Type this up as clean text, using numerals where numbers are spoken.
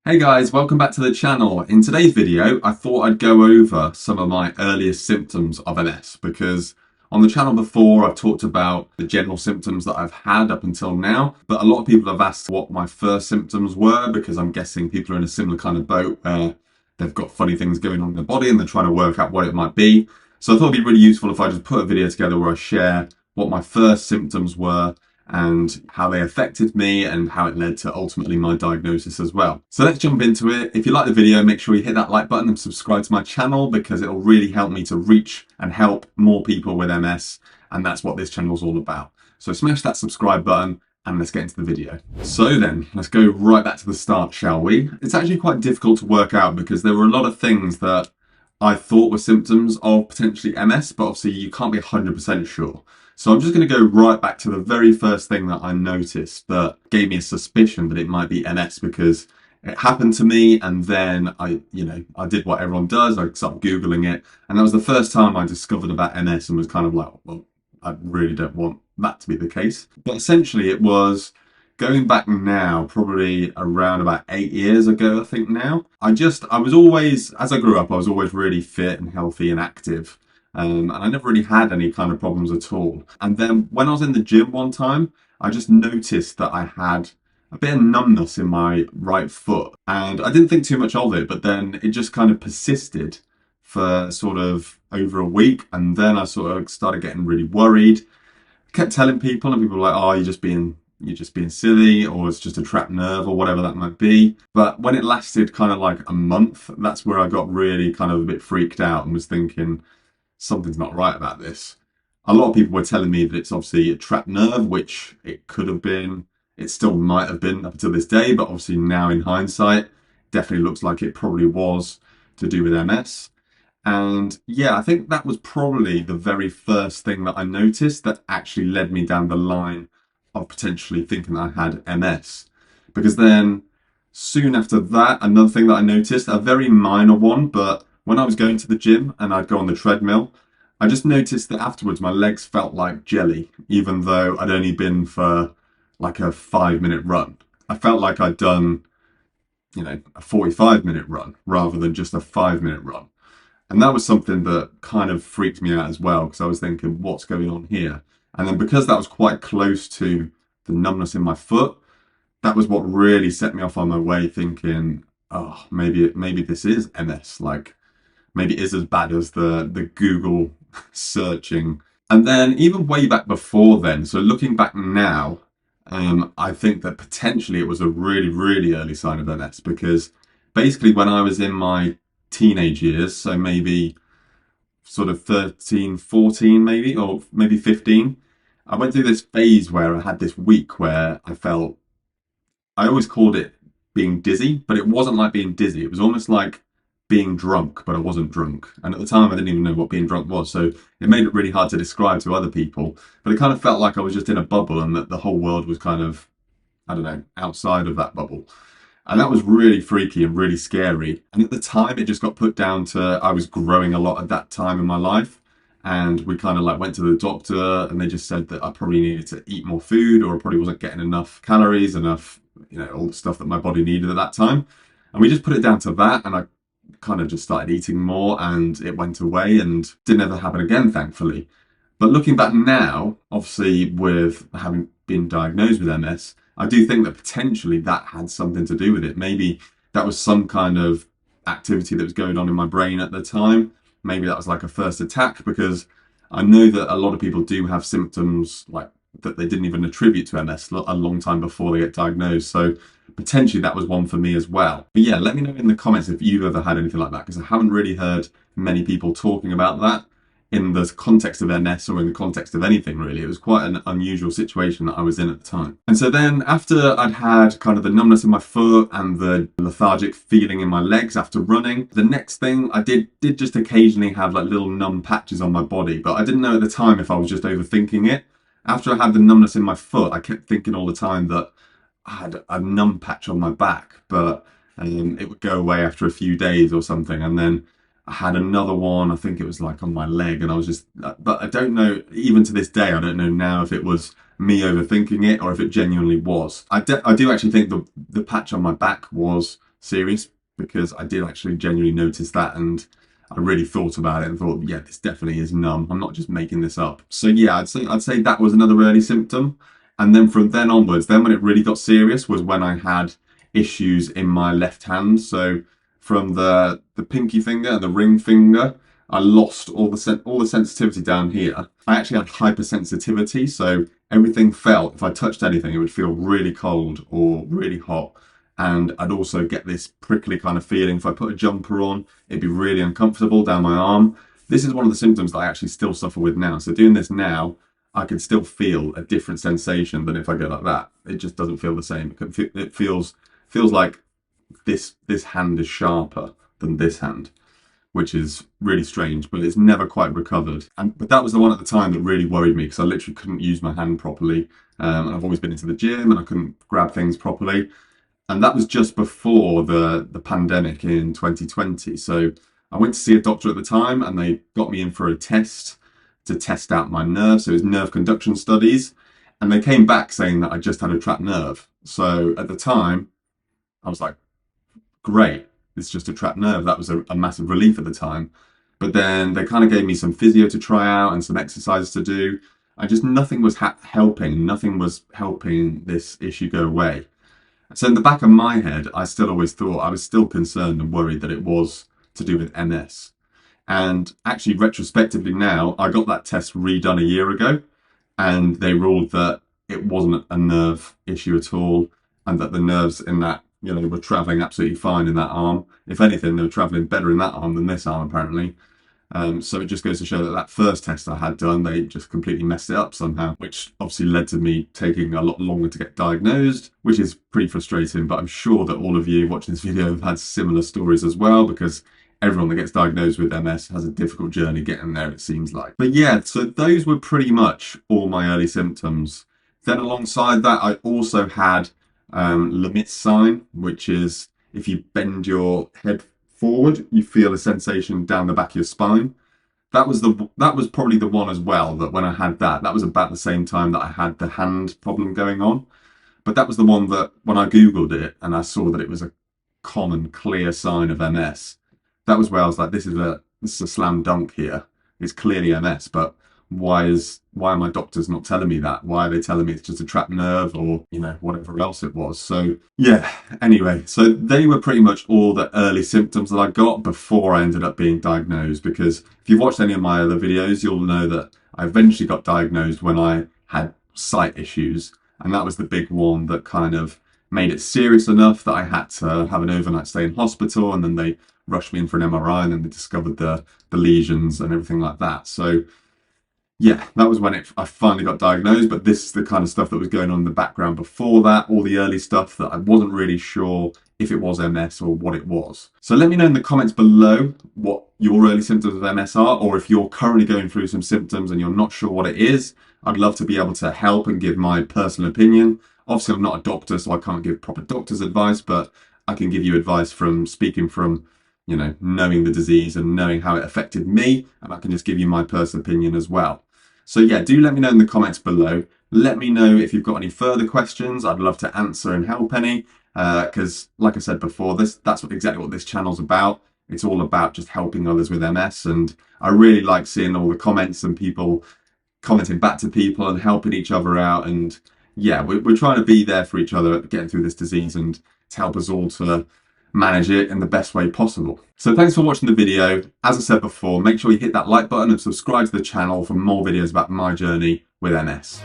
Hey guys, welcome back to the channel. In today's video, I thought I'd go over some of my earliest symptoms of MS because on the channel before I've talked about the general symptoms that I've had up until now, but a lot of people have asked what my first symptoms were because I'm guessing people are in a similar kind of boat where they've got funny things going on in their body and they're trying to work out what it might be. So I thought it'd be really useful if I just put a video together where I share what my first symptoms were and how they affected me and how it led to ultimately my diagnosis as well. So let's jump into it. If you like the video, make sure you hit that like button and subscribe to my channel because it'll really help me to reach and help more people with MS, and that's what this channel is all about. So smash that subscribe button and let's get into the video. So then, let's go right back to the start, shall we? It's actually quite difficult to work out because there were a lot of things that I thought were symptoms of potentially MS, but obviously you can't be 100% sure. So I'm just going to go right back to the very first thing that I noticed that gave me a suspicion that it might be MS because it happened to me, and then I did what everyone does. I started Googling it, and that was the first time I discovered about MS and was kind of like, well, I really don't want that to be the case. But essentially it was going back now, probably around about 8 years ago, I think now. I was always, as I grew up, I was always really fit and healthy and active. And I never really had any kind of problems at all. And then when I was in the gym one time, I just noticed that I had a bit of numbness in my right foot. And I didn't think too much of it, but then it just kind of persisted for sort of over a week. And then I sort of started getting really worried. I kept telling people, and people were like, oh, you're just being silly, or it's just a trapped nerve, or whatever that might be. But when it lasted kind of like a month, that's where I got really kind of a bit freaked out and was thinking, something's not right about this. A lot of people were telling me that it's obviously a trapped nerve, which it could have been. It still might have been up until this day, but obviously now in hindsight, definitely looks like it probably was to do with MS. And yeah, I think that was probably the very first thing that I noticed that actually led me down the line of potentially thinking I had MS. Because then soon after that, another thing that I noticed, a very minor one, but when I was going to the gym and I'd go on the treadmill, I just noticed that afterwards my legs felt like jelly, even though I'd only been for like a 5-minute run. I felt like I'd done, a 45-minute run rather than just a 5-minute run. And that was something that kind of freaked me out as well, because I was thinking, what's going on here? And then because that was quite close to the numbness in my foot, that was what really set me off on my way, thinking, oh, maybe this is MS. Like, maybe it is as bad as the Google searching. And then even way back before then, so looking back now, I think that potentially it was a really, really early sign of MS, because basically when I was in my teenage years, so maybe sort of 13, 14 maybe, or maybe 15, I went through this phase where I had this week where I always called it being dizzy, but it wasn't like being dizzy. It was almost like being drunk, but I wasn't drunk. And at the time, I didn't even know what being drunk was. So it made it really hard to describe to other people. But it kind of felt like I was just in a bubble and that the whole world was kind of, I don't know, outside of that bubble. And that was really freaky and really scary. And at the time, it just got put down to I was growing a lot at that time in my life. And we kind of like went to the doctor and they just said that I probably needed to eat more food, or I probably wasn't getting enough calories, enough, all the stuff that my body needed at that time. And we just put it down to that. And I kind of just started eating more and it went away and didn't ever happen again, thankfully. But looking back now, obviously with having been diagnosed with MS, I do think that potentially that had something to do with it. Maybe that was some kind of activity that was going on in my brain at the time. Maybe that was like a first attack, because I know that a lot of people do have symptoms like that they didn't even attribute to MS a long time before they get diagnosed. So potentially that was one for me as well. But yeah, let me know in the comments if you've ever had anything like that, because I haven't really heard many people talking about that in the context of MS or in the context of anything really. It was quite an unusual situation that I was in at the time. And so then after I'd had kind of the numbness in my foot and the lethargic feeling in my legs after running, the next thing I did just occasionally have like little numb patches on my body, but I didn't know at the time if I was just overthinking it. After I had the numbness in my foot, I kept thinking all the time that I had a numb patch on my back, but it would go away after a few days or something. And then I had another one, I think it was like on my leg, and I was just, but I don't know, even to this day, I don't know now if it was me overthinking it or if it genuinely was. I do actually think the patch on my back was serious, because I did actually genuinely notice that, and I really thought about it and thought, yeah, this definitely is numb. I'm not just making this up. So yeah, I'd say that was another early symptom. And then from then onwards, then when it really got serious was when I had issues in my left hand. So from the pinky finger and the ring finger, I lost all the sensitivity down here. I actually had hypersensitivity, so everything felt, if I touched anything, it would feel really cold or really hot. And I'd also get this prickly kind of feeling. If I put a jumper on, it'd be really uncomfortable down my arm. This is one of the symptoms that I actually still suffer with now. So doing this now, I can still feel a different sensation than if I go like that. It just doesn't feel the same. It feels like this hand is sharper than this hand, which is really strange, but it's never quite recovered. But that was the one at the time that really worried me, because I literally couldn't use my hand properly. And I've always been into the gym and I couldn't grab things properly. And that was just before the pandemic in 2020. So I went to see a doctor at the time and they got me in for a test to test out my nerves. So it was nerve conduction studies. And they came back saying that I just had a trapped nerve. So at the time, I was like, great, it's just a trapped nerve. That was a massive relief at the time. But then they kind of gave me some physio to try out and some exercises to do. Nothing was helping. Nothing was helping this issue go away. So in the back of my head, I still always thought, I was still concerned and worried that it was to do with MS. And actually, retrospectively now, I got that test redone a year ago, and they ruled that it wasn't a nerve issue at all, and that the nerves in that, were traveling absolutely fine in that arm. If anything, they were traveling better in that arm than this arm, apparently. So it just goes to show that that first test I had done, they just completely messed it up somehow, which obviously led to me taking a lot longer to get diagnosed, which is pretty frustrating. But I'm sure that all of you watching this video have had similar stories as well, because everyone that gets diagnosed with MS has a difficult journey getting there, it seems like. But yeah, so those were pretty much all my early symptoms. Then alongside that, I also had Lemitt's sign, which is if you bend your head forward, you feel a sensation down the back of your spine. That was probably the one as well, that when I had that was about the same time that I had the hand problem going on. But that was the one that when I Googled it and I saw that it was a common clear sign of MS, that was where I was like, this is a slam dunk here. It's clearly MS, but why are my doctors not telling me that? Why are they telling me it's just a trapped nerve or, whatever else it was? So yeah, anyway, so they were pretty much all the early symptoms that I got before I ended up being diagnosed, because if you've watched any of my other videos, you'll know that I eventually got diagnosed when I had sight issues. And that was the big one that kind of made it serious enough that I had to have an overnight stay in hospital, and then they rushed me in for an MRI, and then they discovered the lesions and everything like that. So yeah, that was when I finally got diagnosed. But this is the kind of stuff that was going on in the background before that, all the early stuff that I wasn't really sure if it was MS or what it was. So let me know in the comments below what your early symptoms of MS are, or if you're currently going through some symptoms and you're not sure what it is. I'd love to be able to help and give my personal opinion. Obviously, I'm not a doctor, so I can't give proper doctor's advice, but I can give you advice from speaking from, knowing the disease and knowing how it affected me, and I can just give you my personal opinion as well. So yeah, do let me know in the comments below. Let me know if you've got any further questions. I'd love to answer and help any, because like I said before, that's exactly what this channel's about. It's all about just helping others with MS, and I really like seeing all the comments and people commenting back to people and helping each other out. And yeah, we're trying to be there for each other getting through this disease and to help us all to manage it in the best way possible. So thanks for watching the video. As I said before, make sure you hit that like button and subscribe to the channel for more videos about my journey with MS.